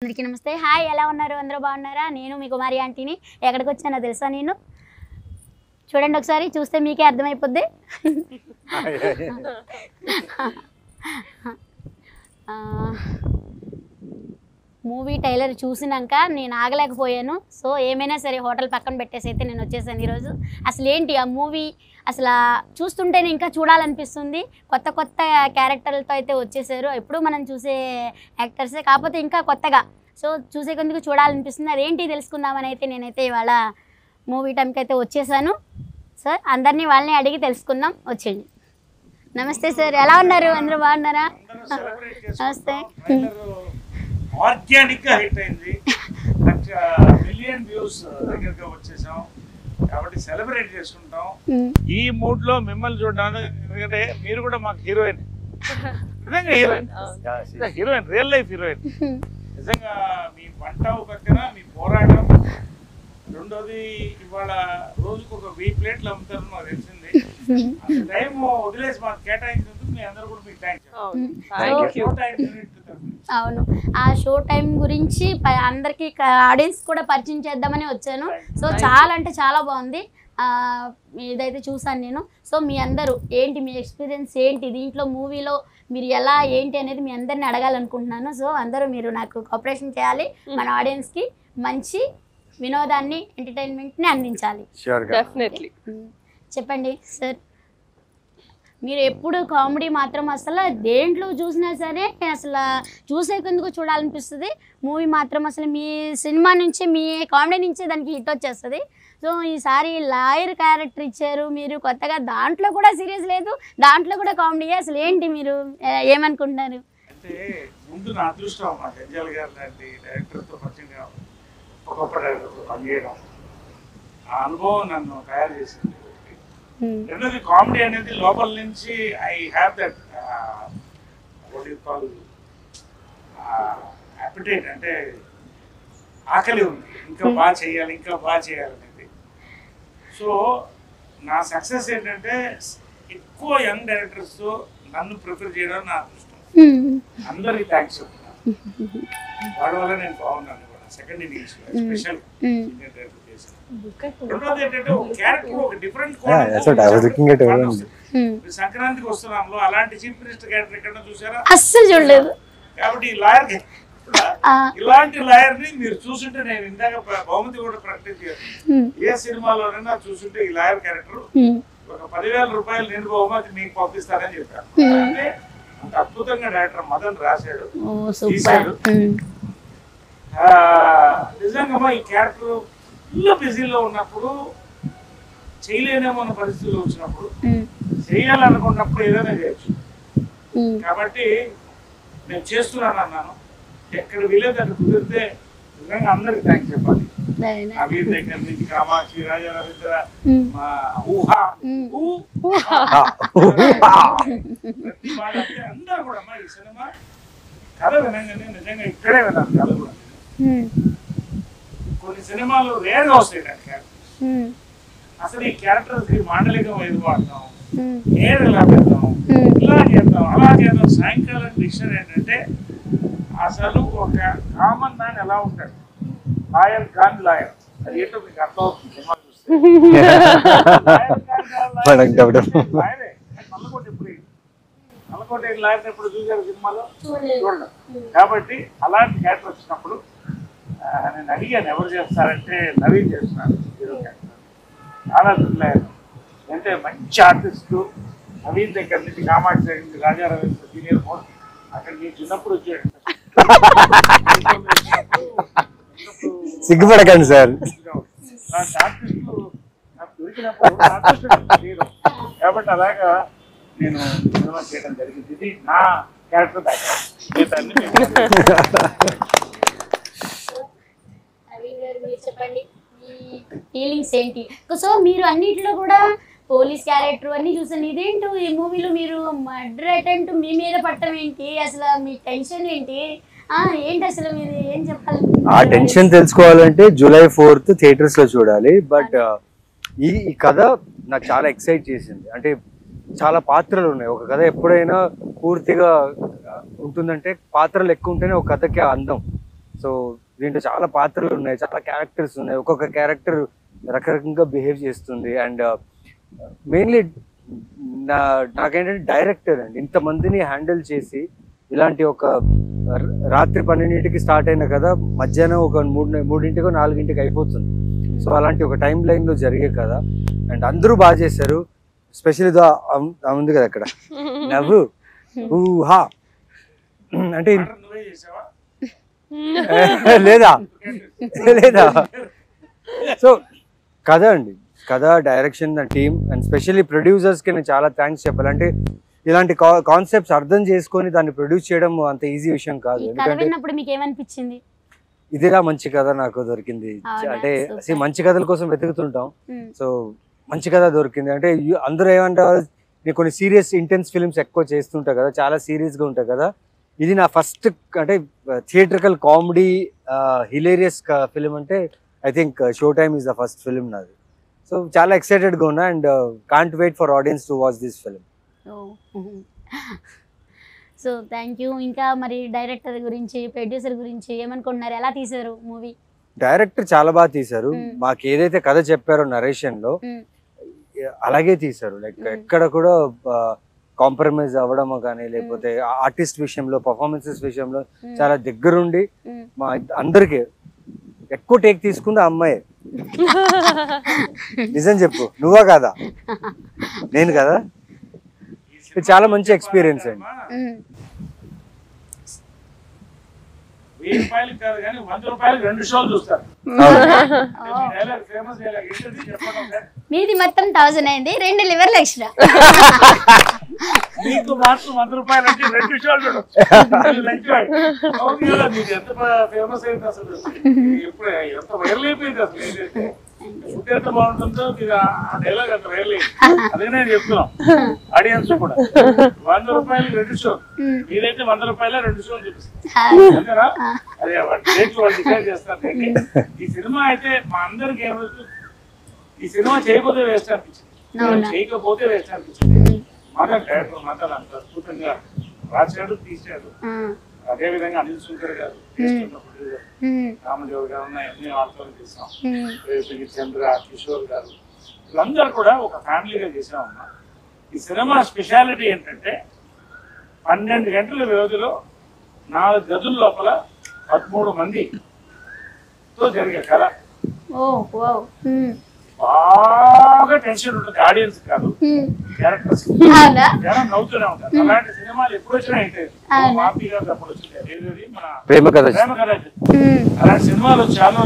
అందరికీ నమస్తే. హాయ్, ఎలా ఉన్నారు? అందరూ బాగున్నారా? నేను మీ కుమారి ఆంటీని. ఎక్కడికి వచ్చానో తెలుసా? నేను చూడండి, ఒకసారి చూస్తే మీకే అర్థమైపోద్ది. మూవీ టైలర్ చూసినాక నేను ఆగలేకపోయాను. సో ఏమైనా సరే హోటల్ పక్కన పెట్టేసి అయితే నేను వచ్చేసాను ఈరోజు. అసలు ఏంటి ఆ మూవీ, అసలు చూస్తుంటేనే ఇంకా చూడాలనిపిస్తుంది. కొత్త కొత్త క్యారెక్టర్లతో అయితే వచ్చేసారు. ఎప్పుడు మనం చూసే యాక్టర్సే, కాకపోతే ఇంకా కొత్తగా. సో చూసే కొందుకు చూడాలనిపిస్తుంది. అదేంటి తెలుసుకుందామని అయితే నేనైతే ఇవాళ మూవీ టైంకి అయితే వచ్చేసాను. సార్ అందరినీ వాళ్ళని అడిగి తెలుసుకుందాం, వచ్చేయండి. నమస్తే సార్, ఎలా ఉన్నారు? అందరూ బాగున్నారా? నమస్తే. ఆర్గానిక్ గా హిట్ అయింది. మిలియన్ వ్యూస్ దగ్గరగా వచ్చేసాం కాబట్టి సెలబ్రేట్ చేసుకుంటాం. ఈ మూడ్ లో మిమ్మల్ని చూడడానికి, ఎందుకంటే మీరు కూడా మాకు హీరోయిన్, నిజంగా హీరోయిన్, రియల్ లైఫ్ హీరోయిన్. నిజంగా మీ వంట పక్కన మీ పోరాటం, రెండోది ఇవాళ రోజుకు ఒక 1000 ప్లేట్లు అమ్ముతారు నాకు తెలిసింది. అంత టైం వదిలేసి మాకు కేటాయించినందుకు మీ అందరూ కూడా మీకు థ్యాంక్స్. అవును, ఆ షో టైం గురించి అందరికి ఆడియన్స్ కూడా పరిచయం చేద్దామని వచ్చాను. సో చాలా అంటే చాలా బాగుంది. ఇదైతే చూసాను నేను. సో మీ అందరూ ఏంటి, మీ ఎక్స్పీరియన్స్ ఏంటి దీంట్లో, మూవీలో మీరు ఎలా ఏంటి అనేది మీ అందరిని అడగాలనుకుంటున్నాను. సో అందరూ మీరు నాకు కోఆపరేషన్ చేయాలి. మన ఆడియన్స్కి మంచి వినోదాన్ని, ఎంటర్టైన్మెంట్ని అందించాలి. చెప్పండి సార్, మీరు ఎప్పుడు కామెడీ మాత్రం అసలు దేంట్లో చూసినా సరే అసలు చూసేందుకు చూడాలనిపిస్తుంది. మూవీ మాత్రం అసలు మీ సినిమా నుంచి, మీ కామెడీ నుంచి దానికి హిట్ వచ్చేస్తుంది. సో ఈసారి లాయర్ క్యారెక్టర్ ఇచ్చారు మీరు కొత్తగా, దాంట్లో కూడా సీరియస్ లేదు, దాంట్లో కూడా కామెడీ. అసలు ఏంటి మీరు ఏమనుకుంటున్నారు? అంటే ముందు నా అదృష్టం మా గంజాల గారు లాంటి డైరెక్టర్తో పరిచయం కావాలి, గొప్ప డైరెక్టర్తో పనిచేయడం, ఆ అనుభవం నన్ను తయారు చేసింది. రెండోది కామెడీ అనేది లోపల నుంచి I have that what you call appetite, అంటే ఆకలి ఉంది, ఇంకా బాగా చేయాలి, ఇంకా బాగా చేయాలనేది. సో నా సక్సెస్ ఏంటంటే ఎక్కువ యంగ్ డైరెక్టర్స్తో నన్ను ప్రిఫర్ చేయడం నా అదృష్టం. అందరికీ థ్యాంక్స్ చెప్తున్నాను. వాడి వల్ల నేను బాగున్నాను. సెకండ్ ఇన్నింగ్స్ స్పెషల్ డైరెక్టర్ చేశాను. రెండోది ఏంటంటే ఒక క్యారెక్టర్ ఒక డిఫరెంట్ సంక్రాంతికి వస్తున్నాంలో అలాంటి చీఫ్ మినిస్టర్ క్యారెక్టర్ ఎక్కడ చూసారా? అస్సలు చూడలేదు. కాబట్టి ఈ లాయర్, ఇలాంటి లాయర్ ని మీరు చూసుంటే, నేను ఇందాక బహుమతి కూడా ప్రకటించాను, ఏ సినిమాలోనైనా చూసుంటే ఈ లాయర్ క్యారెక్టర్ ఒక 10,000 రూపాయలు నిండు బహుమతి మీకు పంపిస్తారని చెప్పాను. అంటే అంత అద్భుతంగా డైరెక్టర్ మదన్ రాశాడు, తీశాడు. నిజంగా ఈ క్యారెక్టర్ ఫుల్ బిజీలో ఉన్నప్పుడు, చేయలేనేమో అన్న పరిస్థితుల్లో వచ్చినప్పుడు, చేయాలనుకున్నప్పుడు ఏదైనా చేయొచ్చు. కాబట్టి నేను చేస్తున్నాను అన్నాను. ఎక్కడ వీలేదు అక్కడ కుదిరితే నిజంగా అందరికి థ్యాంక్స్ చెప్పాలి. అభిర్ దగ్గర నుంచి కామాక్షి, రాజా రవీంద్ర, మా ఊహా, ప్రతి వాళ్ళంటే అందరూ కూడా మా ఈ సినిమా కథ వినంగానే నిజంగా ఇక్కడే విన్నాను. కథ కూడా కొన్ని సినిమాలు రేర్గా వస్తాయి క్యారెక్టర్. అసలు ఈ క్యారెక్టర్స్ మాండలికం ఏది వాడతాం, ఏది ఇలా పెడతాం, ఇలా చేద్దాం, అలా చేద్దాం. సాయంకాలం డిక్షన్ ఏంటంటే అసలు ఒక కామన్ మ్యాన్ ఎలా ఉంటాడు, లాయర్ కాన్ లాయర్, అది ఏంటో మీకు అర్థం అవుతుంది సినిమా చూస్తే. నల్లకోట లాయర్ ఎప్పుడు చూసారు సినిమాలో? చూడండి. కాబట్టి అలాంటి క్యారెక్టర్ వచ్చినప్పుడు నేను అడిగాను ఎవరు చేస్తారంటే నవీన్ చేస్తున్నారు హీరో క్యారెక్టర్. చాలా థ్రిల్లర్, అంటే మంచి ఆర్టిస్టు. నవీన్ దగ్గర నుంచి కామాక్షి దగ్గర నుంచి రాజా రవీంద్ర సీనియర్ మోస్ట్, అక్కడ నేను చిన్నప్పుడు వచ్చాడు. సిగ్గుపడకండి సార్. ఆర్టిస్టు నాకు దొరికినప్పుడు హీరో కాబట్టి అలాగా నేను సినిమా చేయడం జరిగింది. ఇది నా క్యారెక్టర్ బ్యాక్గ్రౌండ్. చెప్పండి ఫీలింగ్స్ ఏంటి? సో మీరు అన్నిట్లో కూడా పోలీస్ క్యారెక్టర్ అన్ని చూసాను. ఇదేంటో ఈ మూవీలో మీరు మర్డర్ అటెంప్ట్ మీ మీద పట్టడం ఏంటి? అసలు మీ టెన్షన్ ఏంటి? ఏంటి అసలు మీరు ఏం చెప్పాలి? ఆ టెన్షన్ తెలుసుకోవాలంటే July 4th థియేటర్స్ లో చూడాలి. బట్ ఈ కథ నాకు చాలా ఎక్సైట్ చేసింది. అంటే చాలా పాత్రలు ఉన్నాయి. ఒక కథ ఎప్పుడైనా పూర్తిగా ఉంటుందంటే పాత్రలు ఎక్కువ ఉంటేనే ఒక కథకి అందం. సో దీంట్లో చాలా పాత్రలు ఉన్నాయి, చాలా క్యారెక్టర్స్ ఉన్నాయి, ఒక్కొక్క క్యారెక్టర్ రకరకంగా బిహేవ్ చేస్తుంది. అండ్ మెయిన్లీ నాకేంటంటే డైరెక్టర్ అండి ఇంతమందిని హ్యాండిల్ చేసి ఇలాంటి ఒక రాత్రి 12ంటికి స్టార్ట్ అయిన కదా మధ్యాహ్నం ఒక 3ంటికో 4ంటికి అయిపోతుంది. సో అలాంటి ఒక టైం లైన్లో జరిగే కదా. అండ్ అందరూ బాగా చేశారు. స్పెషల్ ఇదో ఉంది కదా అక్కడ నవ్వు ఊహా అంటే నువ్వే చేసావా? లేదా లేదా సో కథ అండి, కథ, డైరెక్షన్, టీమ్ అండ్ స్పెషల్లీ ప్రొడ్యూసర్స్కి నేను చాలా థ్యాంక్స్ చెప్పాలి. అంటే ఇలాంటి కాన్సెప్ట్స్ అర్థం చేసుకొని దాన్ని ప్రొడ్యూస్ చేయడం అంత ఈజీ విషయం కాదు. ఎందుకంటే మీకు ఏమనిపించింది? ఇదిలా మంచి కథ నాకు దొరికింది. అంటే మంచి కథల కోసం వెతుకుతుంటాం, సో మంచి కథ దొరికింది. అంటే అందరూ ఏమంటారు, నేను కొన్ని సీరియస్ ఇంటెన్స్ ఫిల్మ్స్ ఎక్కువ చేస్తుంటా కదా, చాలా సీరియస్గా ఉంటాయి కదా. ఇది నా ఫస్ట్ అంటే థియేట్రికల్ కామెడీ హిలేరియస్ ఫిలిం అంటే I think show time is the first film నాది. సో చాలా ఎక్సైటెడ్గా ఉన్నా and can't wait for audience to watch this film. So thank you. ఇంకా మరి డైరెక్టర్ గురించి, ప్రొడ్యూసర్ గురించి ఏమనుకుంటున్నారు? ఎలా తీశారు మూవీ? డైరెక్టర్ చాలా బాగా తీశారు. మాకు ఏదైతే కథ చెప్పారో నరేషన్ లో అలాగే తీశారు. లైక్ ఎక్కడ కూడా కాంప్రమైజ్ అవ్వడం కానీ లేకపోతే ఆర్టిస్ట్ విషయంలో, పర్ఫార్మెన్సెస్ విషయంలో చాలా దగ్గరుండి మా అందరికి ఎక్కువ టేక్ తీసుకుంది ఆ అమ్మాయి. నిజం చెప్పు, నువ్వా కాదా? నేను కదా. చాలా మంచి ఎక్స్పీరియన్స్ అండి. 1000 రూపాయలు కాదు కానీ 100 రూపాయలు 2 షోలు చూస్తారు. మీది మొత్తం 1000 అయింది, 2 లివర్లు ఎక్స్ట్రా. మీకు మాత్రం 100 రూపాయలు అంటే 2 షోలు చూడొచ్చు. ఎంత ఫేమస్ అయింది అసలు, ఎప్పుడు ఎంత వైరల్ అయిపోయింది అసలు. ఫుడ్ ఎంత బాగుంటుందో మీరు ఆ డైలాగ్ అంత వైరల్ అయింది. అదే నేను చెప్తున్నాం ఆడియన్స్ కూడా. 100 రూపాయలు 2 షోలు, మీరైతే 100 రూపాయలు 2 షోలు చూపిస్తారు అంతేనా? అదే వాళ్ళు డిసైడ్ చేస్తారు. ఈ సినిమా అయితే మా అందరికి ఏమవుతుంది, ఈ సినిమా చేయకపోతే వేస్ట్ అనిపించింది, చేయకపోతే వేస్ట్ అనిపించింది. మాత్రం డైరెక్టర్ మాత్రం అంత అద్భుతంగా రాశాడు, తీశాడు. అదే విధంగా అనిల్ శంకర్ గారు, రామదేవ్ గారు ఎన్ని వార్తలు తీసాం, చంద్ర, కిషోర్ గారు, వీళ్ళందరూ కూడా ఒక ఫ్యామిలీగా చేసామన్నా. ఈ సినిమా స్పెషాలిటీ ఏంటంటే 12 గంటల వ్యవధిలో 4 గదుల లోపల 13 మందితో జరిగే కథ. బాగా టెన్షన్ ఉంటుంది ఆడియన్స్ కాదు, క్యారెక్టర్స్ నవ్వుతూనే ఉంటారు. అలాంటి సినిమాలు ఎప్పుడు వచ్చినా ఉంటాయి. మాపి గారు అప్పుడు వచ్చింది మన ప్రేమ కథ. అలాంటి సినిమాలు చాలా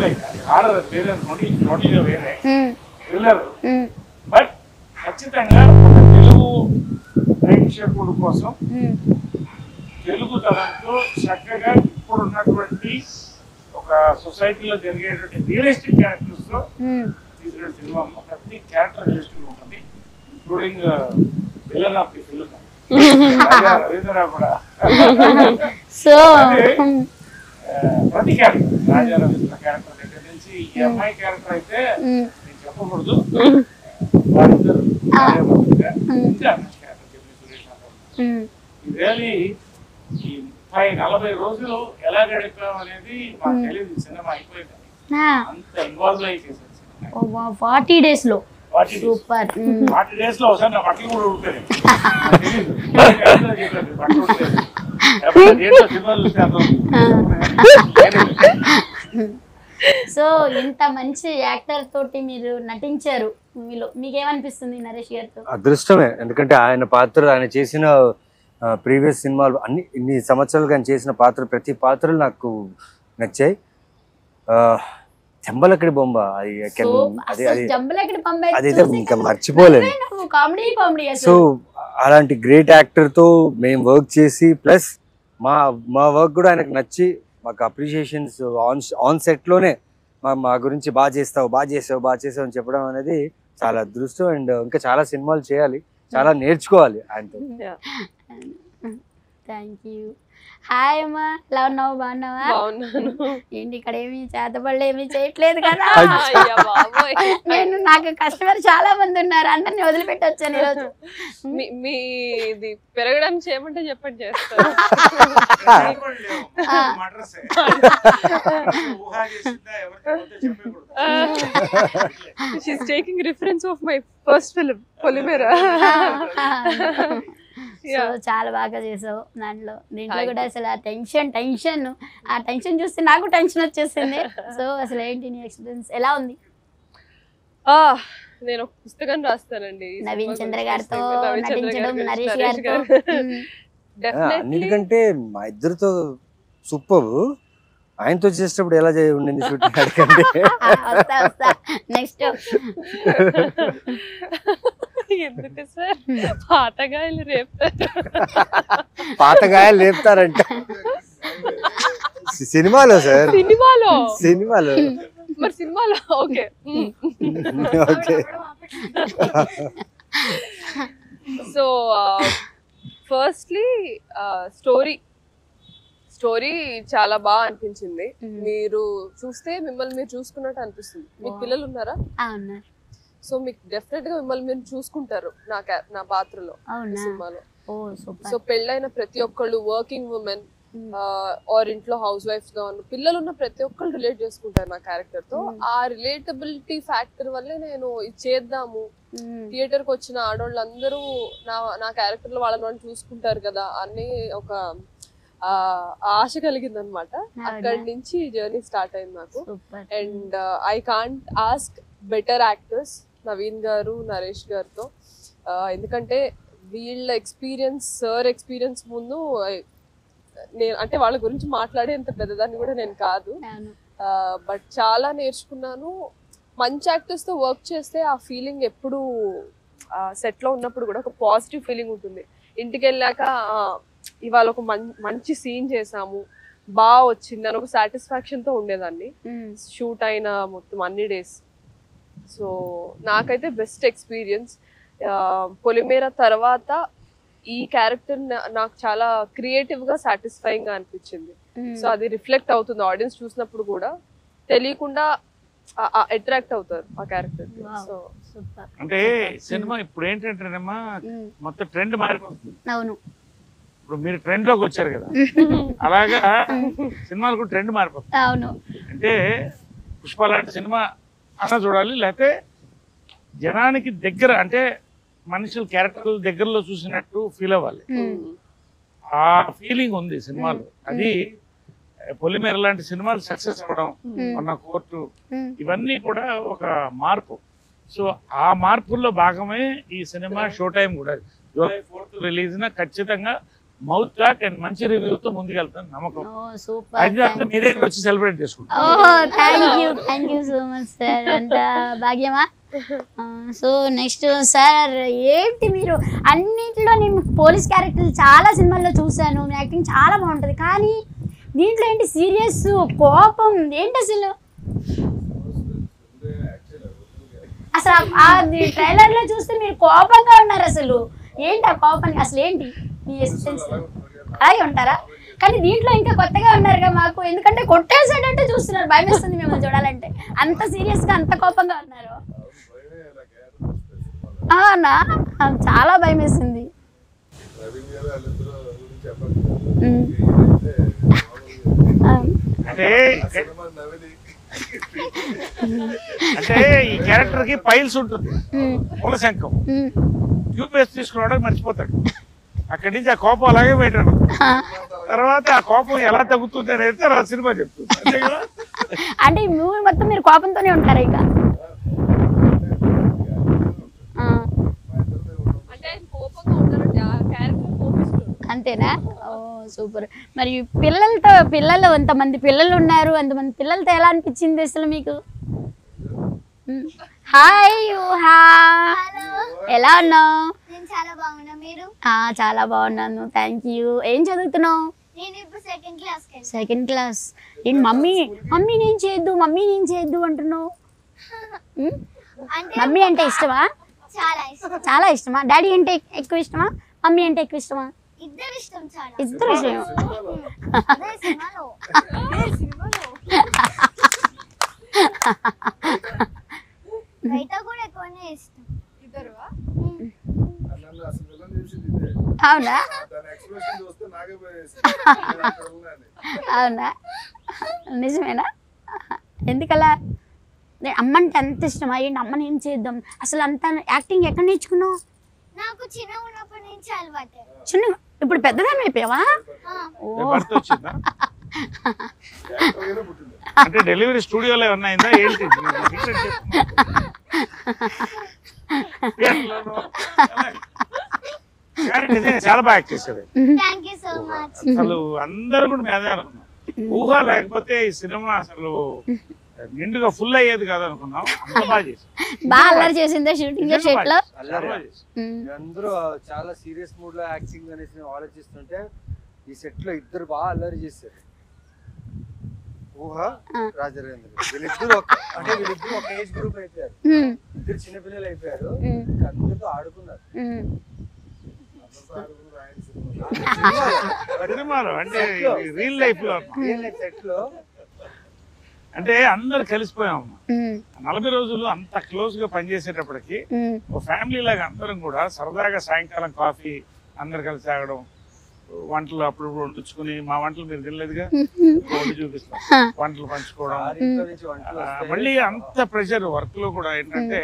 ఆడదు, వేరే నోటిగా వేరే థ్రిల్లర్. బట్ ఖచ్చితంగా తెలుగు ప్రేక్షకుల కోసం తెలుగు తరంతో చక్కగా ఇప్పుడు ఉన్నటువంటి ఒక సొసైటీలో జరిగేటువంటి రియలిస్టిక్ క్యారెక్టర్స్ తో తీసిన సినిమా. ప్రతి క్యారెక్టర్ రియలిస్టిక్ ఉంటుంది, including villain of the film Ravindra కూడా. సో ప్రతి క్యారెక్టర్, రాజా రవీంద్ర క్యారెక్టర్ దగ్గర నుంచి ఈ అమ్మాయి క్యారెక్టర్ అయితే నేను చెప్పకూడదు, వాళ్ళిద్దరు ఇంకా రియలీ ఈ 30-40 రోజులు ఎలా గడిపాం అనేది మాకు తెలియదు. సినిమా అయిపోయింది, అంత ఇన్వాల్వ్ అయి చేశారు. 40 days లో సూపర్. 40 days లో ఒకసారి నా బట్టలు కూడా ఉడిపోయాయి. సో ఇంత మంచి యాక్టర్ తోటి మీరు నటించారు మూవీలో, మీకేమనిపిస్తుంది నరేష్ గారితో? అదృష్టమే, ఎందుకంటే ఆయన పాత్ర, ఆయన చేసిన ప్రీవియస్ సినిమాలు అన్ని ఇన్ని సంవత్సరాలుగా ఆయన చేసిన పాత్ర, ప్రతి పాత్రలు నాకు నచ్చాయి. చెంబలక్కడి బొమ్మ అదైతే ఇంకా మర్చిపోలేదు. సో అలాంటి గ్రేట్ యాక్టర్ తో మేము వర్క్ చేసి ప్లస్ మా వర్క్ కూడా ఆయనకు నచ్చి మాకు అప్రిషియేషన్స్ ఆన్ సెట్ లోనే మా గురించి బాగా చేసావు అని చెప్పడం అనేది చాలా అదృష్టం. అండ్ ఇంకా చాలా సినిమాలు చేయాలి, చాలా నేర్చుకోవాలి ఆయనతో. Thank you. హాయ్ అమ్మా, ఎలా ఉన్నావు? బాగున్నావా? బాగున్నాను. ఏంటి ఇక్కడ ఏమి చేతబడులు ఏమి చేయట్లేదు కదా? అయ్యా బాబోయ్. నాకు కస్టమర్ చాలా మంది ఉన్నారు, అందరిని వదిలిపెట్టి వచ్చాను ఈరోజు. మీది పెరగడానికి చేయమంటే చెప్పండి, చేస్తాను. She's taking reference of my first film Polimera. So చాలా బాగా చేసావు దీంట్లో కూడా. అసలు ఆ టెన్షన్ చూస్తే నాకు టెన్షన్ వచ్చేసింది. సో అసలు ఏంటి నీ ఎక్స్పీరియన్స్ ఎలా ఉంది? నేను ఒక పుస్తకం రాస్తానండి నవీన్ చంద్ర గారితో నటించడం, నరేష్ గారితో. అన్నిటికంటే మా ఇద్దరితో సూపర్. ఆయనతో చేసేటప్పుడు ఎలా ఉండింది షూటింగ్ అడగండి. నెక్స్ట్ ఎందుకు సార్ పాతగాయలు పాతగాయలు లేపుతారంట సినిమాలో సార్. సినిమాలో మరి సినిమాలో ఓకే. సో ఫస్ట్లీ స్టోరీ చాలా బాగా అనిపించింది. మీరు చూస్తే మిమ్మల్ని మీరు చూసుకున్నట్టు అనిపిస్తుంది. మీకు పిల్లలు ఉన్నారా? సో మీకు డెఫినెట్ గా మిమ్మల్ని మీరు చూసుకుంటారు నా పాత్రలో సినిమాలో. సో పెళ్ళైన ప్రతి ఒక్కళ్ళు, వర్కింగ్ ఉమెన్ ఆర్ ఇంట్లో హౌస్ వైఫ్స్ గా ఉన్న పిల్లలు ఉన్న ప్రతి ఒక్కళ్ళు రిలేట్ చేసుకుంటారు నా క్యారెక్టర్ తో. ఆ రిలేటబిలిటీ ఫ్యాక్టర్ వల్లే నేను ఇది చేద్దాము, థియేటర్ కి వచ్చిన ఆడవాళ్ళందరూ నా క్యారెక్టర్ లో వాళ్ళని చూసుకుంటారు కదా అని ఒక ఆశ కలిగింది అనమాట. అక్కడి నుంచి జర్నీ స్టార్ట్ అయింది నాకు. And I can't ask better actors Naveen గారు, నరేష్ గారితో. ఎందుకంటే వీళ్ళ సార్ ఎక్స్పీరియన్స్ ముందు నేను అంటే వాళ్ళ గురించి మాట్లాడేంత పెద్దదాన్ని కూడా నేను కాదు. బట్ చాలా నేర్చుకున్నాను. మంచి యాక్టర్స్ తో వర్క్ చేస్తే ఆ ఫీలింగ్ ఎప్పుడు సెట్ లో ఉన్నప్పుడు కూడా ఒక పాజిటివ్ ఫీలింగ్ ఉంటుంది. ఇంటికి వెళ్ళాక ఇవాళ ఒక మంచి సీన్ చేసాము, బాగా వచ్చింది అని ఒక సాటిస్ఫాక్షన్ తో ఉండేదాన్ని షూట్ అయిన మొత్తం అన్ని డేస్. సో నాకైతే బెస్ట్ ఎక్స్పీరియన్స్. పొలిమేర తర్వాత ఈ క్యారెక్టర్ నాకు చాలా క్రియేటివ్ గా సాటిస్ఫైయింగ్ గా అనిపించింది. సో అది రిఫ్లెక్ట్ అవుతుంది ఆడియన్స్ చూసినప్పుడు కూడా, తెలియకుండా అట్రాక్ట్ అవుతారు ఆ క్యారెక్టర్. సో అంటే సినిమా ఇప్పుడు ఏంటంటేనమ్మా మొత్తం ట్రెండ్ మారిపోతుంది. ఇప్పుడు మీరు ట్రెండ్ లోకి వచ్చారు కదా, అలాగా సినిమాలు కూడా ట్రెండ్ మారిపోతుంది. అంటే పుష్ప లాంటి సినిమా అన్న చూడాలి, లేకపోతే జనానికి దగ్గర అంటే మనుషుల క్యారెక్టర్ల దగ్గరలో చూసినట్టు ఫీల్ అవ్వాలి. ఆ ఫీలింగ్ ఉంది సినిమాలో. అది పొలిమేర లాంటి సినిమాలు సక్సెస్ అవ్వడం, మన కోర్టు, ఇవన్నీ కూడా ఒక మార్పు. సో ఆ మార్పుల్లో భాగమే ఈ సినిమా. షో టైం కూడా జూలై 4th రిలీజ్ ఖచ్చితంగా మౌత్ టాక్ అండ్ మంచి రివ్యూతో ముందుకెళ్తాను నమ్మకం. అది మీ దగ్గర వచ్చి సెలబ్రేట్ చేసుకుంటాం. భాగ్యమా. సో నెక్స్ట్ సార్ ఏంటి మీరు అన్నింటిలో నేను పోలీస్ క్యారెక్టర్ చాలా సినిమాల్లో చూసాను, మీ యాక్టింగ్ చాలా బాగుంటుంది, కానీ దీంట్లో ఏంటి సీరియస్ కోపం ఏంటి అసలు? అసలు ట్రైలర్ లో చూస్తే మీరు కోపంగా ఉన్నారు. అసలు ఏంటి ఆ కోపానికి అసలు ఏంటి మీ ఎక్స్పీరియన్స్? అలాగే ఉంటారా? కానీ దీంట్లో ఇంకా కొత్తగా ఉన్నారుగా మాకు, ఎందుకంటే కొట్టేసాడంటే చూస్తున్నారు, భయం వేస్తుంది మిమ్మల్ని చూడాలంటే. అంత సీరియస్ గా అంత కోపంగా ఉన్నారు. అవునా, చాలా భయం వేసింది. అంటే ఈ క్యారెక్టర్ కి పైల్స్ ఉంటుంది, మూల శంఖం, ట్యూబ్ వేసి తీసుకురావడానికి మర్చిపోతాడు. అక్కడి నుంచి ఆ కోపం అలాగే పెట్టాడు. తర్వాత ఆ కోపం ఎలా తగ్గుతుంది అనేది తర్వాత సినిమా చెప్తుంది. అంటే ఈ మూవీ మొత్తం మీరు కోపంతోనే ఉంటారు ఇక? అంతేనా? ఓ సూపర్. మరి పిల్లలు ఎంతమంది పిల్లలు ఉన్నారు, అంతమంది పిల్లలతో ఎలా అనిపించింది అసలు మీకు? హాయ్ యూహా, ఎలా ఉన్నావు? చాలా బాగున్నాను, థ్యాంక్ యూ. ఏం చదువుతున్నావు? Second class. ఏంటి మమ్మీ నేను చేయొద్దు అంటున్నావు? మమ్మీ అంటే ఇష్టమా? చాలా ఇష్టమా? డాడీ అంటే ఎక్కువ ఇష్టమా, మమ్మీ అంటే ఎక్కువ ఇష్టమా? ఇద్దరు ఇష్టం చాలా. ఇద్దరు ఇష్టం. అదే సినిమాలో. బయట కూడా ఎక్కువనే ఇష్టం. ఇద్దరువా? అవునా అవునా నిజమేనా? ఎందుకలా? అమ్మంటే అంత ఇష్టం. ఏంటి అమ్మని ఏం చేద్దాం అసలు? అంత యాక్టింగ్ ఎక్కడ నేర్చుకున్నావు? నాకు చిన్న ఉన్నప్పటి నుంచి అలవాటే. చిన్న ఇప్పుడు పెద్దదాన్ని అయిపోయావా? భర్త వచ్చిందా? అంటే డెలివరీ స్టూడియోలో ఏమన్నా అయిందా ఏంటి? చాలా బాగా యాక్ట్ చేసేది. Thank you so much. అసలు అందరూ కూడా మేదే అనుకున్నాం. ఊహ లేకపోతే ఈ సినిమా అసలు నిండుగా ఫుల్ అయ్యేది కాదు అనుకున్నాం. అంత బాగా చేసి బాగా అల్లరి చేసిందా షూటింగ్ సెట్ లో? అందరూ చాలా సీరియస్ మూడ్ లో యాక్టింగ్ అనేసి ఆలోచిస్తుంటే ఈ సెట్ లో ఇద్దరు బాగా అల్లరి చేశారు. ఊహ రాజరేంద్ర వీళ్ళిద్దరు అంటే వీళ్ళిద్దరు ఒక ఏజ్ గ్రూప్ అయిపోయారు. ఇద్దరు చిన్నపిల్లలు అయిపోయారు. అందరితో ఆడుకున్నారు. సినిమాలో అంటే రియల్ లైఫ్ లో సెట్ లో అంటే అందరు కలిసిపోయాం. 40 రోజులు అంత క్లోజ్ గా పనిచేసేటప్పటికి ఒక ఫ్యామిలీ లాగా అందరం కూడా సరదాగా సాయంకాలం కాఫీ అందరు కలిసి తాగడం, వంటలు అప్పుడప్పుడు వండించుకుని, మా వంటలు మీరు తినలేదుగా వండి చూపిస్తాం, వంటలు పంచుకోవడం. మళ్ళీ అంత ప్రెషర్ వర్క్ లో కూడా ఏంటంటే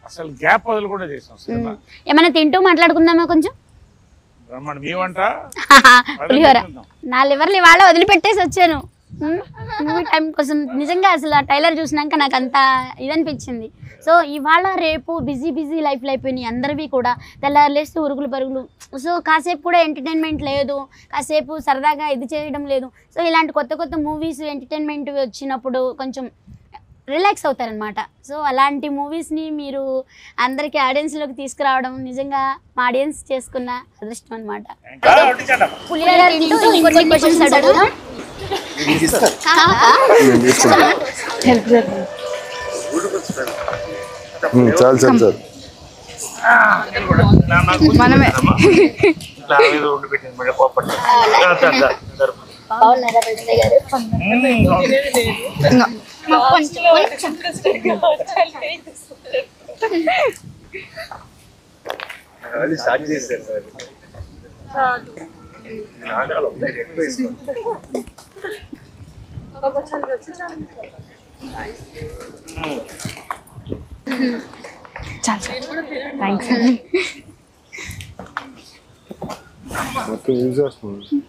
అసలు గ్యాప్ వదులు కూడా చేసాం సినిమా. ఏమైనా తింటూ మాట్లాడుకుందామా కొంచెం? బ్రహ్మాండ మీ వంట పులిహోర. నా లివర్లు ఇవాళ వదిలిపెట్టేసి వచ్చాను మూవీ టైం కోసం. నిజంగా అసలు ఆ ట్రైలర్ చూసినాక నాకు అంత ఇదనిపించింది. సో ఇవాళ రేపు బిజీ లైఫ్లో అయిపోయినాయి అందరివి కూడా. తెల్లారులేస్తే ఉరుగులు పరుగులు. సో కాసేపు కూడా ఎంటర్టైన్మెంట్ లేదు, కాసేపు సరదాగా ఇది చేయడం లేదు. సో ఇలాంటి కొత్త మూవీస్ ఎంటర్టైన్మెంట్ వచ్చినప్పుడు కొంచెం రిలాక్స్ అవుతారనమాట. సో అలాంటి మూవీస్ని మీరు అందరికీ ఆడియన్స్లోకి తీసుకురావడం నిజంగా మా ఆడియన్స్ చేసుకున్న అదృష్టం అనమాట. పులిహోర తింటూ ఇంకొన్ని క్వశ్చన్స్ అడుగుదాం. చాలు చాలు చాలు మనమే స్టార్ట్ చేశారు. మొత్తం యూజ్ చేస్తున్నాను.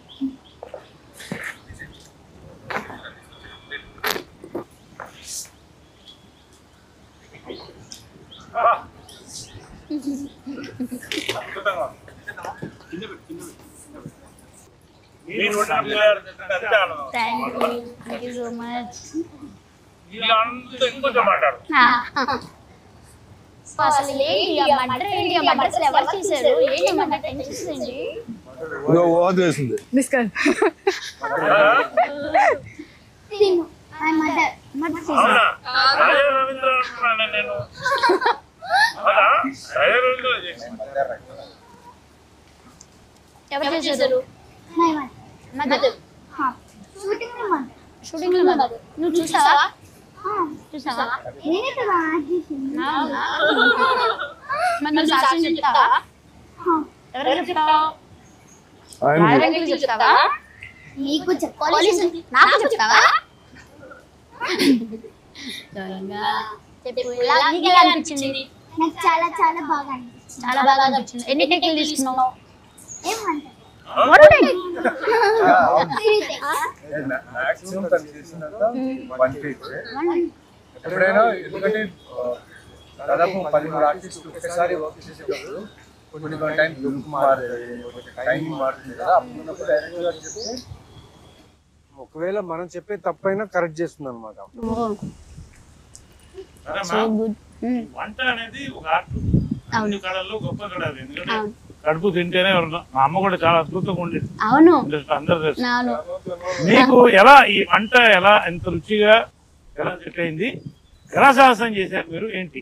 Thank you so much. అసలు ఏంటి మటర్ ఏంటి? మటర్ అసలు ఎవరు చేశారు? ఏంటి మటర్ టెన్షన్ ఏంటి? వేసింది ఎవరు చేశారు? షూటింగ్ లో నువ్వు చూసావా? చెప్తావా? ఎవరు చెప్తావా? చెప్తావా? నీకు చెప్పాలి, నాకు చెప్తావా? అనిపించింది? నాకు చాలా చాలా బాగా అనిపించింది. చాలా బాగా అనిపించింది. ఎన్ని టేకులు తీసుకున్నావు? ఏమంటారు? ఎప్పుడైనా ఎందుకంటే దాదాపు 13 ఆర్టిస్టులు ఒకసారి వర్క్ చేసేటప్పుడు కొన్ని టైం టైమింగ్ మారుతుంది కదా. అప్పుడు డైరెక్టర్ గారు చెప్తే ఒకవేళ మనం చెప్పే తప్పైనా కరెక్ట్ చేస్తుంది అనమాట. వంట అనేది ఒక ఆర్ట్. అన్ని కళల్లో గొప్ప కళ అది. ఎందుకంటే కడుపు తింటేనే ఎవరు. మా అమ్మ కూడా చాలా అద్భుతంగా ఉండేది. అవును, అందరూ తెలుసు. మీకు ఎలా ఈ వంట ఎలా ఎంత రుచిగా ఎలా సెట్ అయింది? ఎలా సాహసం చేశారు మీరు? ఏంటి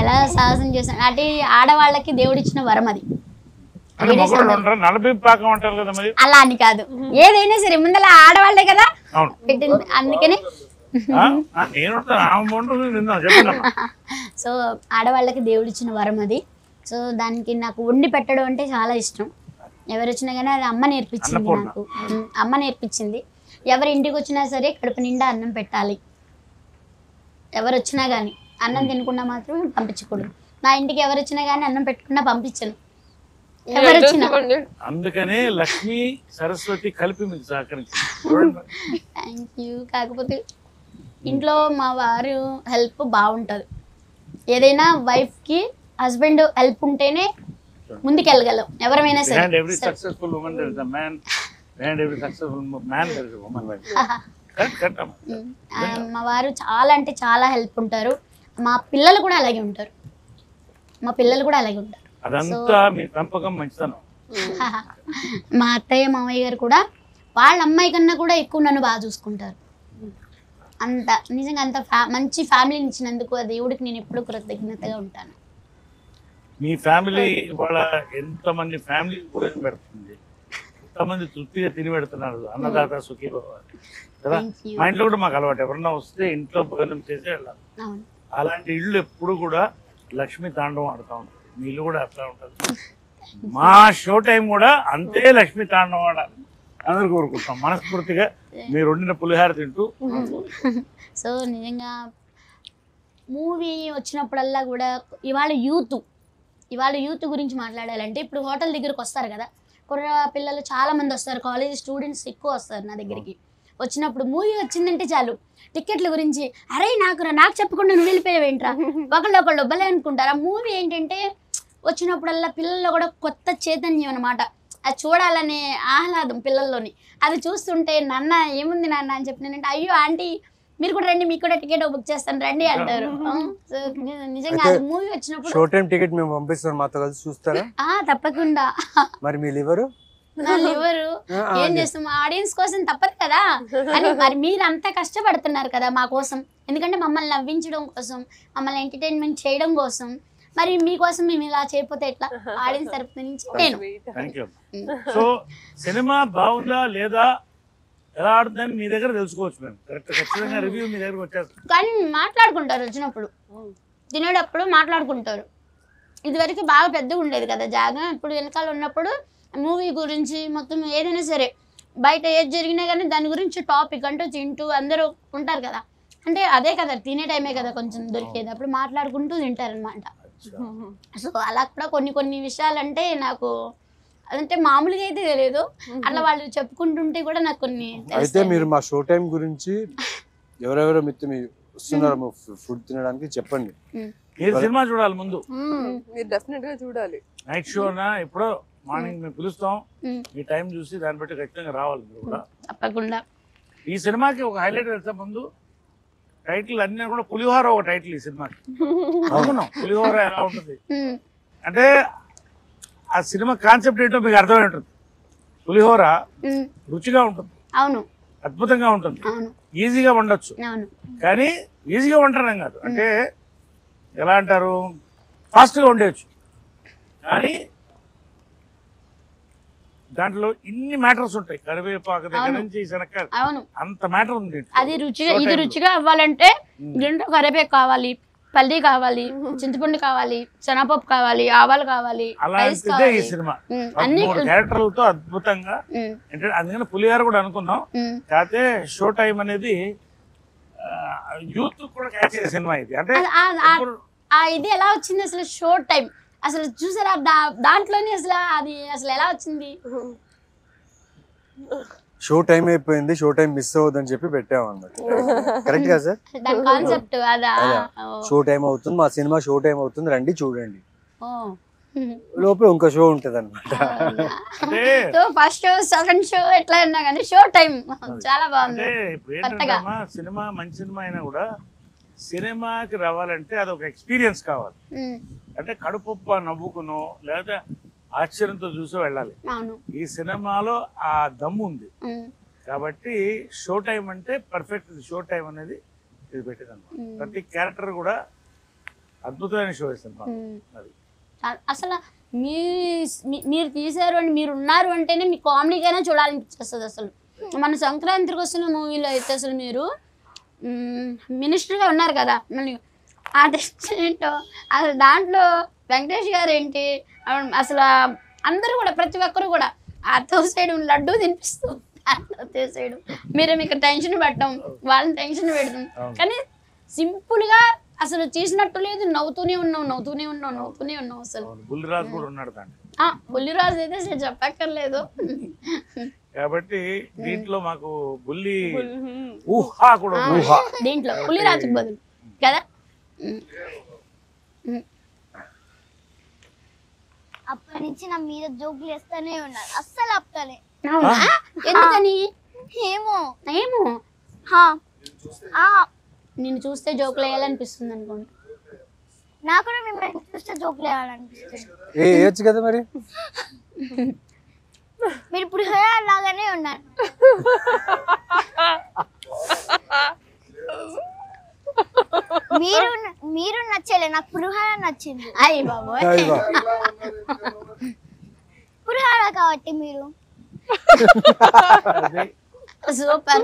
ఎలా సాహసం చేశాను అంటే ఆడవాళ్ళకి దేవుడిచ్చిన వరం అది. అంటే మగవాళ్ళు ఉంటారు, నలభై పాకం అంటారు కదా మరి. అలా అని కాదు, ఏదైనా సరే ముందర ఆడవాళ్లే కదా అవును పెట్టింది, అందుకని నేను చెప్పండి. సో ఆడవాళ్ళకి దేవుడు ఇచ్చిన వరం అది. సో దానికి నాకు వండి పెట్టడం అంటే చాలా ఇష్టం. ఎవరు వచ్చినా కానీ అది అమ్మ నేర్పించింది నాకు. అమ్మ నేర్పించింది. ఎవరి ఇంటికి వచ్చినా సరే కడుపు నిండా అన్నం పెట్టాలి. ఎవరు వచ్చినా కానీ అన్నం తినకుండా మాత్రం పంపించకూడదు. నా ఇంటికి ఎవరు వచ్చినా కానీ అన్నం పెట్టకుండా పంపించను. ఎవరు వచ్చినా. అందుకనే లక్ష్మి సరస్వతి కలిపి మీకు సహకరించింది. Thank you. కాకపోతే ఇంట్లో మా వారు హెల్ప్ బాగుంటుంది. ఏదైనా వైఫ్కి హస్బెండ్ హెల్ప్ ఉంటేనే ముందుకు వెళ్ళగలం ఎవరైనా సరే. Behind every successful woman there is a man. Behind every successful man there is a woman. Correct. మా వారు చాలా అంటే చాలా హెల్ప్ ఉంటారు. మా పిల్లలు కూడా అలాగే ఉంటారు. అదంతా మీ పెంపకం మంచితనం. మా అత్తయ్య మామయ్య గారు కూడా వాళ్ళ అమ్మాయి కన్నా కూడా ఎక్కువ నన్ను బాగా చూసుకుంటారు. అంత నిజంగా అంత మంచి ఫ్యామిలీని ఇచ్చినందుకు ఆ దేవుడికి నేను ఎప్పుడూ కృతజ్ఞతగా ఉంటాను. మీ ఫ్యామిలీ వాళ్ళ ఎంతమంది ఫ్యామిలీ భోజనం పెడుతుంది, ఎంతమంది తృప్తిగా తిని పెడుతున్నారు. అన్నదాత సుఖీ భవ కదా. మా ఇంట్లో కూడా మాకు అలవాటు, ఎవరన్నా వస్తే ఇంట్లో భోజనం చేసి వెళ్ళాలి. అలాంటి ఇళ్ళు ఎప్పుడు కూడా లక్ష్మీ తాండవం ఆడుతూ ఉంటుంది. మీ ఇల్లు కూడా అట్లా ఉంటుంది. మా షో టైం కూడా అంతే లక్ష్మీ తాండవం ఆడాలి అందరు కోరుకుంటాం మనస్ఫూర్తిగా. మీరు వండిన పులిహార తింటూ. సో నిజంగా మూవీ వచ్చినప్పుడల్లా కూడా ఇవాళ యూత్ గురించి మాట్లాడాలంటే, ఇప్పుడు హోటల్ దగ్గరకు వస్తారు కదా, కుర్ర పిల్లలు చాలా మంది వస్తారు, కాలేజ్ స్టూడెంట్స్ ఎక్కువ వస్తారు నా దగ్గరికి. వచ్చినప్పుడు మూవీ వచ్చిందంటే చాలు టికెట్ల గురించి, అరే నాకు చెప్పకుండా నువ్వు వెళ్ళిపోయావేంట్రా, ఒకళ్ళు భలే అనుకుంటారు. ఆ మూవీ ఏంటంటే వచ్చినప్పుడల్లా పిల్లల్లో కూడా కొత్త చైతన్యం అనమాట. అది చూడాలనే ఆహ్లాదం పిల్లల్లోని. అది చూస్తుంటే నాన్న ఏముంది నాన్న అని చెప్పినానంటే, అయ్యో ఆంటీ మీరు కూడా రండి, మీకు కూడా టికెట్ బుక్ చేస్తాను రండి అంటారు. నిజంగా అది మూవీ వచ్చినప్పుడు షో టైం టికెట్ మేము పంపిస్తాం, మాతో కలిసి చూస్తారా? తప్పకుండా. మరి మీ లివరు ఏం చేస్తాం, ఆడియన్స్ కోసం తప్పదు కదా అని. మరి మీరు అంతా కష్టపడుతున్నారు కదా మా కోసం, ఎందుకంటే మమ్మల్ని నవ్వించడం కోసం, మమ్మల్ని ఎంటర్టైన్మెంట్ చేయడం కోసం. మరి మీకోసం మేము ఇలా చేయకపోతే ఎట్లా? ఆడియన్స్ తరపు నుంచి నేను. సో సినిమా బాగుందా లేదా ఎలా ఆడుతుందని మీ దగ్గర తెలుసుకోవచ్చు మేము. ఖచ్చితంగా రివ్యూ మీ దగ్గర వచ్చేస్తాం. కానీ మాట్లాడుకుంటారు వచ్చినప్పుడు, తినేటప్పుడు మాట్లాడుకుంటారు. ఇదివరకు బాగా పెద్దగా ఉండేది కదా జాగా. ఇప్పుడు వెనకాల ఉన్నప్పుడు మూవీ గురించి మొత్తం ఏదైనా సరే బయట ఏది జరిగినా కానీ దాని గురించి టాపిక్ అంటూ తింటూ అందరూ ఉంటారు కదా. అంటే అదే కదా తినే టైమే కదా కొంచెం దొరికేది, అప్పుడు మాట్లాడుకుంటూ తింటారనమాట. సో అలా కూడా కొన్ని విషయాలు అంటే నాకు అదంటే మామూలుగా అయితే తెలియదు, అట్లా వాళ్ళు చెప్పుకుంటుంటే కూడా నాకు కొన్ని. అయితే మీరు మా షో టైం గురించి ఎవరెవరో మిత్తి వస్తున్నారో ఫుడ్ తినడానికి చెప్పండి. మీరు సినిమా చూడాలి ముందు, మీరు డెఫినెట్ గా చూడాలి. నైట్ షోనా ఎప్పుడో మార్నింగ్ మేము పిలుస్తాం, మీ టైం చూసి దాన్ని బట్టి ఖచ్చితంగా రావాలి మీరు కూడా తప్పకుండా. ఈ సినిమాకి ఒక హైలైట్ వెళ్తే ముందు టైటిల్ అన్నీ కూడా పులిహోర ఒక టైటిల్ ఈ సినిమాకి. అనుకున్నాం పులిహోర ఎలా ఉంటుంది అంటే ఆ సినిమా కాన్సెప్ట్ ఏంటో మీకు అర్థమై ఉంటుంది. పులిహోర రుచిగా ఉంటుంది, అవును, అద్భుతంగా ఉంటుంది, ఈజీగా వండొచ్చు. కానీ ఈజీగా వండడం కాదు, అంటే ఎలా అంటారు, ఫాస్ట్గా వండేయచ్చు. కానీ దాంట్లో ఇన్ని మ్యాటర్స్ ఉంటాయి. కరివేపాకు దగ్గర నుంచి శనక్కాయ అంత మ్యాటర్ ఉంది. అది రుచిగా ఇది రుచిగా అవ్వాలంటే దీంట్లో కరివేపాకు కావాలి, పల్లి కావాలి, చింతపండు కావాలి, శనగపప్పు కావాలి, ఆవాలు కావాలి. అలాంటిదే ఈ సినిమా. అన్ని క్యారెక్టర్లతో అద్భుతంగా. అందుకని పులిహార కూడా అనుకున్నాం. కాకపోతే షో టైం అనేది యూత్ కూడా క్యాచ్ చేసే సినిమా ఇది. అంటే ఇది ఎలా వచ్చింది అసలు షో టైం అసలు చూసారా? దాంట్లోనే అసలు ఎలా వచ్చింది? షో టైం అయిపోయింది, షో టైం మిస్ అవ్వదని చెప్పి పెట్టాము అన్నమాట. కరెక్ట్ గా సార్? కాన్సెప్ట్ అదా? షో టైం అవుతుంది, మా సినిమా షో టైం అవుతుంది, రండి చూడండి. లోపల ఇంకో షో ఉంటది అనమాట. ఫస్ట్ షో సెకండ్ షో ఎట్లా ఉన్నా కానీ షో టైం చాలా బాగుంది. సినిమా మంచి సినిమా అయినా కూడా సినిమాకి రావాలంటే అదొక ఎక్స్పీరియన్స్ కావాలి. అంటే కడుపుప్ప నవ్వుకునో లేదా ఆశ్చర్యంతో చూసో వెళ్ళాలి. ఈ సినిమాలో ఆ దమ్ము ఉంది కాబట్టి షో టైం అంటే పర్ఫెక్ట్. షో టైం అనేది ఇది పెట్టేది అనమాట. ప్రతి క్యారెక్టర్ కూడా అద్భుతమైన షో సినిమా. అది అసలు మీరు తీశారు అని మీరు ఉన్నారు అంటేనే మీ కామెడీకైనా చూడాలనిపిస్తుంది అసలు. మన సంక్రాంతికి వస్తున్న మూవీలో అయితే అసలు మీరు మినిస్టర్గా ఉన్నారు కదా, మళ్ళీ ఆ టెస్ట్ ఏంటో అసలు దాంట్లో వెంకటేష్ గారు ఏంటి అసలు అందరూ కూడా ప్రతి ఒక్కరు కూడా ఆ తోసేయడం లడ్డూ తినిపిస్తూ తోసేయడం, మీరు మీకు టెన్షన్ పెట్టడం, వాళ్ళని టెన్షన్ పెడతాం, కానీ సింపుల్గా అసలు చేసినట్టు లేదు, నవ్వుతూనే ఉన్నాం అసలు. బుల్లిరాజు కూడా ఉన్నాడు దాంట్లో. బుల్లిరాజు అయితే అసలు చెప్పక్కర్లేదు. కాబట్టి దీంట్లో మాకు బుల్లి ఊహా కూడా దీంట్లో బుల్లిరాజుకి బదులు కదా. అప్పటి నుంచి నా మీద జోకులు వేస్తూనే ఉన్నారు, అస్సలు ఆపుతానే. ఎందుకని ఏమో ఏమో నిన్ను చూస్తే జోకులు వేయాలనిపిస్తుంది అనుకోండి. నాకు కూడా మిమ్మల్ని చూస్తే జోకులు వేయాలనిపిస్తుంది. వేయచ్చు కదా మరి. మీరు ఇప్పుడు లాగానే ఉన్నారు. మీరు నచ్చలే, నాకు పులిహోర నచ్చింది. అయ్యి బాబోయ్, పులిహోర కాబట్టి మీరు సూపర్.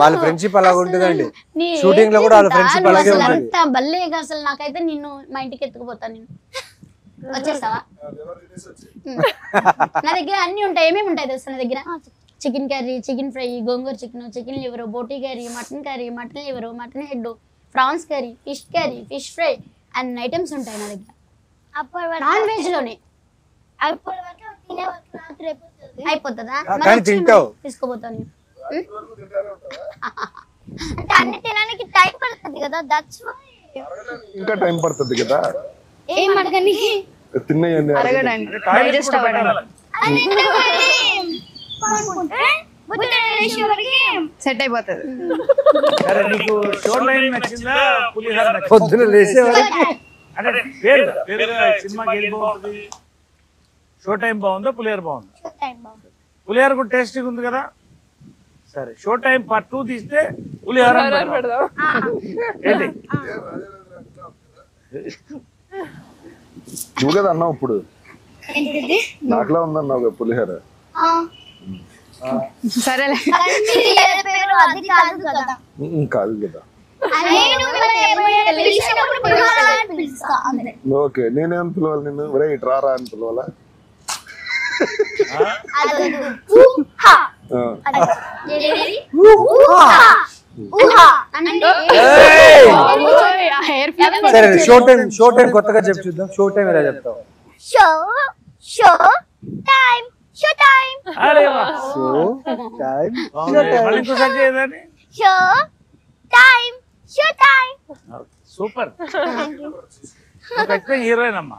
వాళ్ళ ఫ్రెండ్షిప్ అలాగ ఉంటుందండి, షూటింగ్ లో కూడా వాళ్ళ ఫ్రెండ్షిప్ అలాగే ఉంటుంది. బల్లేగా అసలు నాకైతే నిన్ను మా ఇంటికి ఎత్తుకుపోతాను. నేను వచ్చేస్తావా? నా దగ్గర అన్ని ఉంటాయి. ఏమేమి ఉంటాయి తెలుసా నా దగ్గర? Chicken curry, chicken fry, gongura chicken, chicken liver, boti curry, mutton liver, mutton head, prawns curry, fish fry అన్ని ఐటమ్స్ ఉంటాయి నా దగ్గర. నాన్ వెజ్ లోనే అయిపోతుందా? తీసుకోపోతాను. అంటే అన్ని తినడానికి టైం పడుతుంది కదా, దట్స్ వై. ఇంకా టైం పడుతుంది కదా ఏం అడగని తిన్నాయండి. సెట్ అయిపోతుంది. నీకు షో లైన్ నచ్చిందా, పులిహార నచ్చిందా? పొద్దున లేసే అంటే సినిమాకి ఏది బాగుంటుంది? షో టైం బాగుందా, పులిహార బాగుందా? పులిహార కూడా టేస్టీగా ఉంది కదా. సరే, షో టైం పార్ట్ 2 తీస్తే పులిహార పెడదాం. ఏంటి నువ్వు కదా అన్నావు ఇప్పుడు, నాకులా ఉందన్నావు పులిహోర. సరేలే, అది కాదు కదా. కాదు కదా. ఓకే, నేనేం పిలవాలి నిన్ను? రైట్ రారా అని పిలవాలా? సరే, షో టైం కొత్తగా చెప్పు చూద్దాం. షో టైం ఎలా చెప్తావు? షో టైం అరే వా. షో టైం మళ్ళీ ఇంకోసారి చేయదని. Show time super. ఖచ్చితంగా హీరోయిన్ అమ్మా.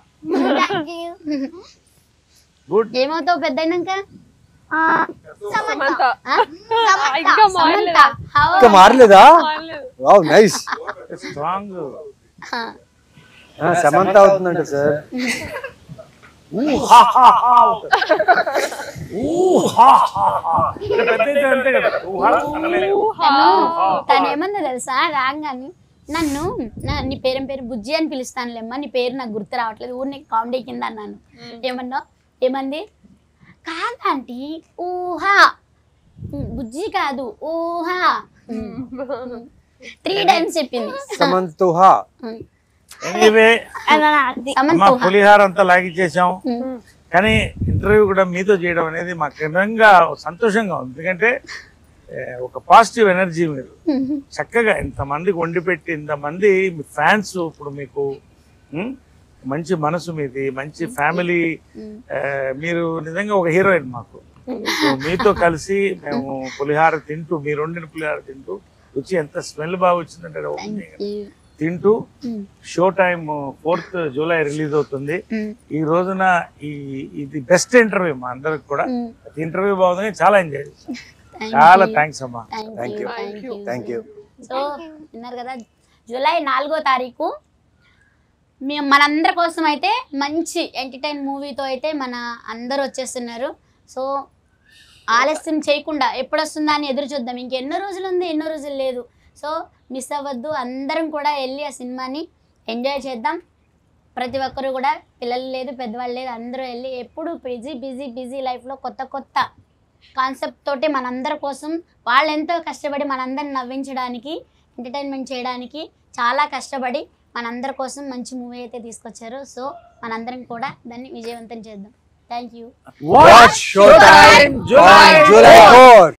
గుడ్. ఏమవుతావు పెద్ద అయినాక? సమంత. ఇంకా మారలేదా? Wow, nice. స్ట్రాంగ్. సమంత అవుతుందంట సార్. తను ఏమన్నా తెలుసా, రాగాని నన్ను నీ పేరు బుజ్జి అని పిలుస్తానులేమ్మా, నీ పేరు నాకు గుర్తు రావట్లేదు, ఊరిని కామెడీ కింద అన్నాను. ఏమంది? కాదంటీ, ఊహా. బుజ్జి కాదు, ఊహా. 3 times చెప్పింది. సమంతుహా. ఎనీవే, పులిహార అంతా లాగిచ్చేసాం, కానీ ఇంటర్వ్యూ కూడా మీతో చేయడం అనేది మాకు నిజంగా సంతోషంగా ఉంది. ఎందుకంటే ఒక పాజిటివ్ ఎనర్జీ, మీరు చక్కగా ఇంతమందికి వండి పెట్టి, ఇంతమంది ఫ్యాన్స్, ఇప్పుడు మీకు మంచి మనసు మీది, మంచి ఫ్యామిలీ, మీరు నిజంగా ఒక హీరోయిన్ మాకు. మీతో కలిసి మేము పులిహార తింటూ, మీరు వండిన పులిహార తింటూ, రుచి ఎంత స్మెల్ బాగా వచ్చిందంటే తింటూ, show time 4th July release అవుతుంది. ఈ రోజున ఇది బెస్ట్ ఇంటర్వ్యూ మా అందరికి కూడా. ఇంటర్వ్యూ బాగుందని చాలా ఎంజాయ్ చేశాం. చాలా థ్యాంక్స్ అమ్మా. Thank you. సో విన్నారు కదా, జూలై 4వ తారీఖు మేము మనందరి కోసం అయితే మంచి ఎంటర్టైన్ మూవీతో అయితే మన అందరూ వచ్చేస్తున్నారు. సో ఆలస్యం చేయకుండా ఎప్పుడు వస్తుందా అని ఎదురు చూద్దాం. ఇంకెన్నో రోజులు ఉంది, ఎన్నో రోజులు లేదు. సో మిస్ అవ్వద్దు, అందరం కూడా వెళ్ళి ఆ సినిమాని ఎంజాయ్ చేద్దాం. ప్రతి ఒక్కరు కూడా పిల్లలు లేదు పెద్దవాళ్ళు లేదు అందరూ వెళ్ళి ఎప్పుడు బిజీ లైఫ్లో కొత్త కాన్సెప్ట్ తోటి మనందరి కోసం వాళ్ళు ఎంతో కష్టపడి మనందరిని నవ్వించడానికి ఎంటర్టైన్మెంట్ చేయడానికి చాలా కష్టపడి మనందరి కోసం మంచి మూవీ అయితే తీసుకొచ్చారు. సో మనందరం కూడా దాన్ని విజయవంతం చేద్దాం. Thank you. Watch Showtime on July 4.